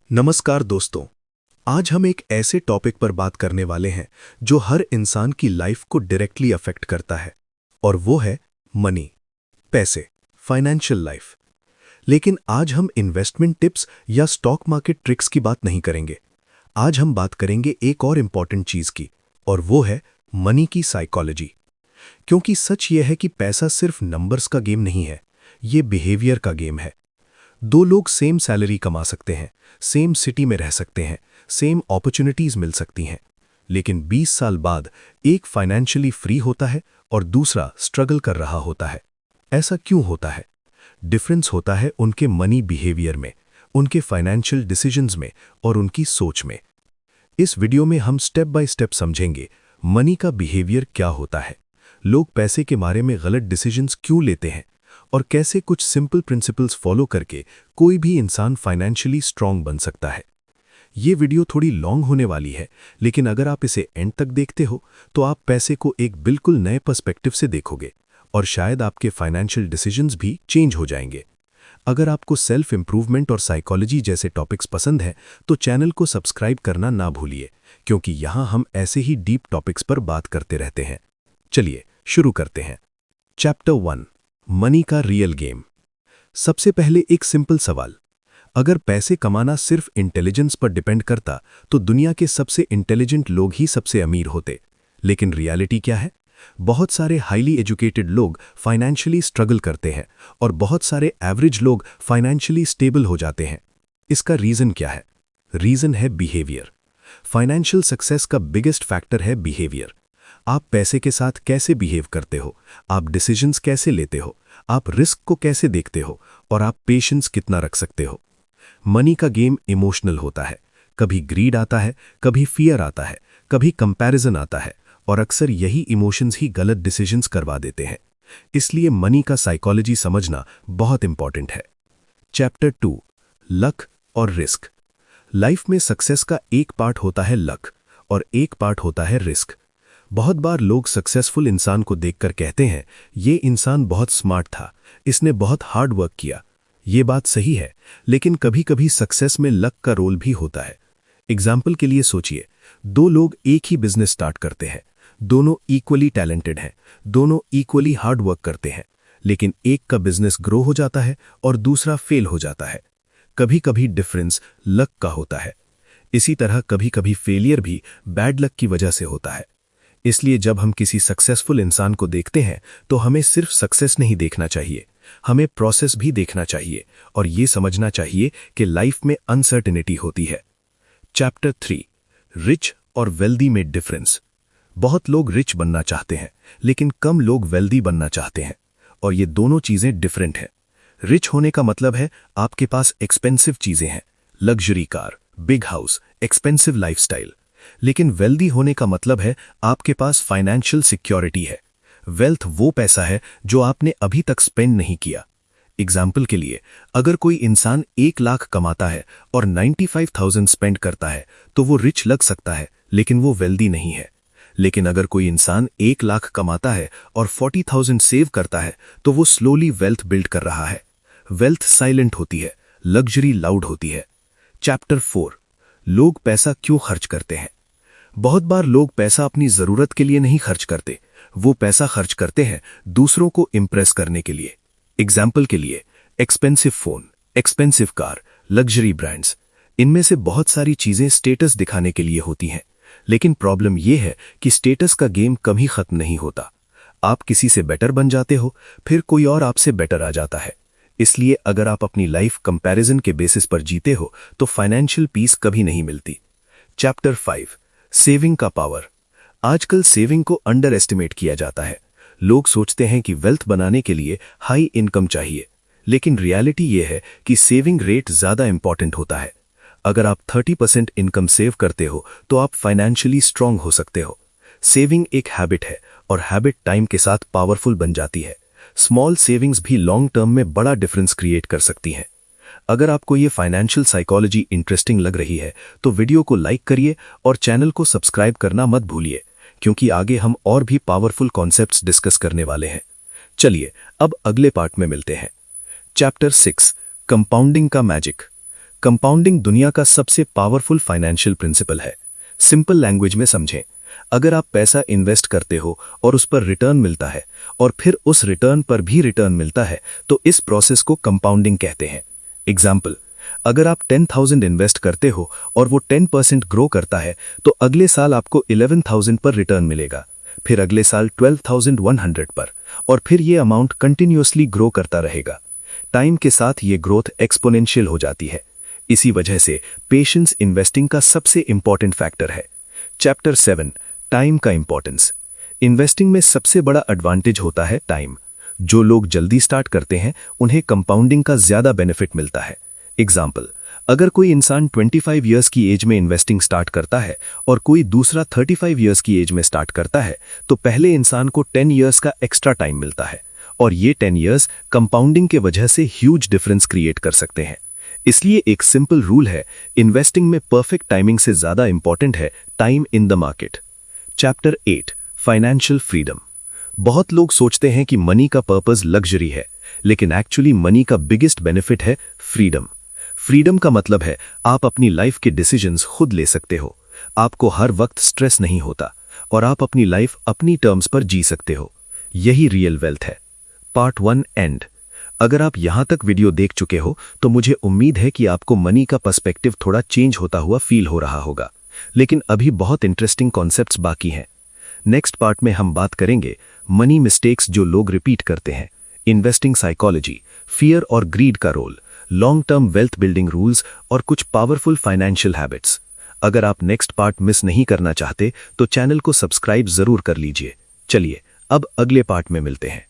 नमस्कार दोस्तों। आज हम एक ऐसे टॉपिक पर बात करने वाले हैं जो हर इंसान की लाइफ को डायरेक्टली अफेक्ट करता है, और वो है मनी, पैसे, फाइनेंशियल लाइफ। लेकिन आज हम इन्वेस्टमेंट टिप्स या स्टॉक मार्केट ट्रिक्स की बात नहीं करेंगे। आज हम बात करेंगे एक और इम्पॉर्टेंट चीज की, और वो है मनी की साइकोलॉजी। क्योंकि सच ये है कि पैसा सिर्फ नंबर्स का गेम नहीं है, ये बिहेवियर का गेम है। दो लोग सेम सैलरी कमा सकते हैं, सेम सिटी में रह सकते हैं, सेम अपॉर्चुनिटीज मिल सकती हैं, लेकिन 20 साल बाद एक फाइनेंशियली फ्री होता है और दूसरा स्ट्रगल कर रहा होता है। ऐसा क्यों होता है? डिफरेंस होता है उनके मनी बिहेवियर में, उनके फाइनेंशियल डिसीजंस में और उनकी सोच में। इस वीडियो में हम स्टेप बाय स्टेप समझेंगे मनी का बिहेवियर क्या होता है, लोग पैसे के बारे में गलत डिसीजंस क्यों लेते हैं, और कैसे कुछ सिंपल प्रिंसिपल्स फॉलो करके कोई भी इंसान फाइनेंशियली स्ट्रांग बन सकता है। ये वीडियो थोड़ी लॉन्ग होने वाली है, लेकिन अगर आप इसे एंड तक देखते हो तो आप पैसे को एक बिल्कुल नए पर्सपेक्टिव से देखोगे और शायद आपके फाइनेंशियल डिसीजंस भी चेंज हो जाएंगे। अगर आपको सेल्फ इंप्रूवमेंट और साइकोलॉजी जैसे टॉपिक्स पसंद हैं तो चैनल को सब्सक्राइब करना ना भूलिए, क्योंकि यहाँ हम ऐसे ही डीप टॉपिक्स पर बात करते रहते हैं। चलिए शुरू करते हैं। चैप्टर 1, मनी का रियल गेम। सबसे पहले एक सिंपल सवाल, अगर पैसे कमाना सिर्फ इंटेलिजेंस पर डिपेंड करता तो दुनिया के सबसे इंटेलिजेंट लोग ही सबसे अमीर होते। लेकिन रियलिटी क्या है? बहुत सारे हाईली एजुकेटेड लोग फाइनेंशियली स्ट्रगल करते हैं और बहुत सारे एवरेज लोग फाइनेंशियली स्टेबल हो जाते हैं। इसका रीजन क्या है? रीजन है बिहेवियर। फाइनेंशियल सक्सेस का बिगेस्ट फैक्टर है बिहेवियर। आप पैसे के साथ कैसे बिहेव करते हो, आप डिसीजंस कैसे लेते हो, आप रिस्क को कैसे देखते हो, और आप पेशेंस कितना रख सकते हो। मनी का गेम इमोशनल होता है। कभी ग्रीड आता है, कभी फियर आता है, कभी कंपैरिजन आता है, और अक्सर यही इमोशंस ही गलत डिसीजंस करवा देते हैं। इसलिए मनी का साइकोलॉजी समझना बहुत इंपॉर्टेंट है। चैप्टर 2, लक और रिस्क। लाइफ में सक्सेस का एक पार्ट होता है लक और एक पार्ट होता है रिस्क। बहुत बार लोग सक्सेसफुल इंसान को देखकर कहते हैं, ये इंसान बहुत स्मार्ट था, इसने बहुत हार्ड वर्क किया। ये बात सही है, लेकिन कभी कभी सक्सेस में लक का रोल भी होता है। एग्जाम्पल के लिए सोचिए, दो लोग एक ही बिजनेस स्टार्ट करते हैं, दोनों इक्वली टैलेंटेड हैं, दोनों इक्वली हार्ड वर्क करते हैं, लेकिन एक का बिजनेस ग्रो हो जाता है और दूसरा फेल हो जाता है। कभी कभी डिफरेंस लक का होता है। इसी तरह कभी कभी फेलियर भी बैड लक की वजह से होता है। इसलिए जब हम किसी सक्सेसफुल इंसान को देखते हैं तो हमें सिर्फ सक्सेस नहीं देखना चाहिए, हमें प्रोसेस भी देखना चाहिए और ये समझना चाहिए कि लाइफ में अनसर्टेनिटी होती है। चैप्टर 3, रिच और वेल्दी में डिफरेंस। बहुत लोग रिच बनना चाहते हैं, लेकिन कम लोग वेल्दी बनना चाहते हैं, और ये दोनों चीजें डिफरेंट हैं। रिच होने का मतलब है आपके पास एक्सपेंसिव चीजें हैं, luxury car, big house, expensive lifestyle. लेकिन वेल्दी होने का मतलब है आपके पास फाइनेंशियल सिक्योरिटी है। वेल्थ वो पैसा है जो आपने अभी तक स्पेंड नहीं किया। एग्जाम्पल के लिए, अगर कोई इंसान 1 लाख कमाता है और 95,000 स्पेंड करता है तो वो रिच लग सकता है, लेकिन वो वेल्दी नहीं है। लेकिन अगर कोई इंसान 1 लाख कमाता है और 40,000 सेव करता है तो वो स्लोली वेल्थ बिल्ड कर रहा है। वेल्थ साइलेंट होती है, लग्जरी लाउड होती है। चैप्टर 4, लोग पैसा क्यों खर्च करते हैं। बहुत बार लोग पैसा अपनी जरूरत के लिए नहीं खर्च करते, वो पैसा खर्च करते हैं दूसरों को इंप्रेस करने के लिए। एग्जाम्पल के लिए, expensive phone, expensive car, luxury brands, इनमें से बहुत सारी चीजें स्टेटस दिखाने के लिए होती हैं। लेकिन प्रॉब्लम यह है कि स्टेटस का गेम कभी खत्म नहीं होता। आप किसी से बेटर बन जाते हो, फिर कोई और आपसे बेटर आ जाता है। इसलिए अगर आप अपनी लाइफ कंपैरिजन के बेसिस पर जीते हो तो फाइनेंशियल पीस कभी नहीं मिलती। चैप्टर 5, सेविंग का पावर। आजकल सेविंग को अंडर एस्टिमेट किया जाता है। लोग सोचते हैं कि वेल्थ बनाने के लिए हाई इनकम चाहिए, लेकिन रियलिटी यह है कि सेविंग रेट ज्यादा इंपॉर्टेंट होता है। अगर आप 30% इनकम सेव करते हो तो आप फाइनेंशियली स्ट्रांग हो सकते हो। सेविंग एक हैबिट है और हैबिट टाइम के साथ पावरफुल बन जाती है। स्मॉल सेविंग्स भी लॉन्ग टर्म में बड़ा डिफरेंस क्रिएट कर सकती हैं। अगर आपको ये फाइनेंशियल साइकोलॉजी इंटरेस्टिंग लग रही है तो वीडियो को लाइक करिए और चैनल को सब्सक्राइब करना मत भूलिए, क्योंकि आगे हम और भी पावरफुल कॉन्सेप्ट्स डिस्कस करने वाले हैं। चलिए अब अगले पार्ट में मिलते हैं। चैप्टर 6, कंपाउंडिंग का मैजिक। कंपाउंडिंग दुनिया का सबसे पावरफुल फाइनेंशियल प्रिंसिपल है। सिंपल लैंग्वेज में समझें, अगर आप पैसा इन्वेस्ट करते हो और उस पर रिटर्न मिलता है और फिर उस रिटर्न पर भी रिटर्न मिलता है तो इस प्रोसेस को कंपाउंडिंग कहते हैं। एग्जाम्पल, अगर आप 10,000 इन्वेस्ट करते हो और वो 10% ग्रो करता है तो अगले साल आपको 11,000 पर रिटर्न मिलेगा, फिर अगले साल 12,100 पर, और फिर ये अमाउंट कंटिन्यूअसली ग्रो करता रहेगा। टाइम के साथ ये ग्रोथ एक्सपोनेंशियल हो जाती है। इसी वजह से पेशेंस इन्वेस्टिंग का सबसे इंपॉर्टेंट फैक्टर है। चैप्टर 7, टाइम का इंपॉर्टेंस। इन्वेस्टिंग में सबसे बड़ा एडवांटेज होता है टाइम। जो लोग जल्दी स्टार्ट करते हैं उन्हें कंपाउंडिंग का ज्यादा बेनिफिट मिलता है। एग्जाम्पल, अगर कोई इंसान 25 इयर्स की एज में इन्वेस्टिंग स्टार्ट करता है और कोई दूसरा 35 इयर्स की एज में स्टार्ट करता है तो पहले इंसान को 10 इयर्स का एक्स्ट्रा टाइम मिलता है, और ये 10 इयर्स कंपाउंडिंग के वजह से ह्यूज डिफरेंस क्रिएट कर सकते हैं। इसलिए एक सिंपल रूल है, इन्वेस्टिंग में परफेक्ट टाइमिंग से ज्यादा इंपॉर्टेंट है time in the market. Chapter 8, financial freedom. बहुत लोग सोचते हैं कि मनी का पर्पस लग्जरी है, लेकिन एक्चुअली मनी का बिगेस्ट बेनिफिट है फ्रीडम। फ्रीडम का मतलब है आप अपनी लाइफ के डिसीजंस खुद ले सकते हो, आपको हर वक्त स्ट्रेस नहीं होता और आप अपनी लाइफ अपनी टर्म्स पर जी सकते हो। यही रियल वेल्थ है। Part 1 and. अगर आप यहां तक वीडियो देख चुके हो तो मुझे उम्मीद है कि आपको मनी का पर्सपेक्टिव थोड़ा चेंज होता हुआ फील हो रहा होगा, लेकिन अभी बहुत इंटरेस्टिंग कॉन्सेप्ट्स बाकी हैं। नेक्स्ट पार्ट में हम बात करेंगे मनी मिस्टेक्स जो लोग रिपीट करते हैं, इन्वेस्टिंग साइकोलॉजी, फियर और ग्रीड का role, long term wealth building rules और कुछ पावरफुल फाइनेंशियल हैबिट्स। अगर आप नेक्स्ट पार्ट मिस नहीं करना चाहते तो चैनल को सब्सक्राइब जरूर कर लीजिए। चलिए अब अगले पार्ट में मिलते हैं।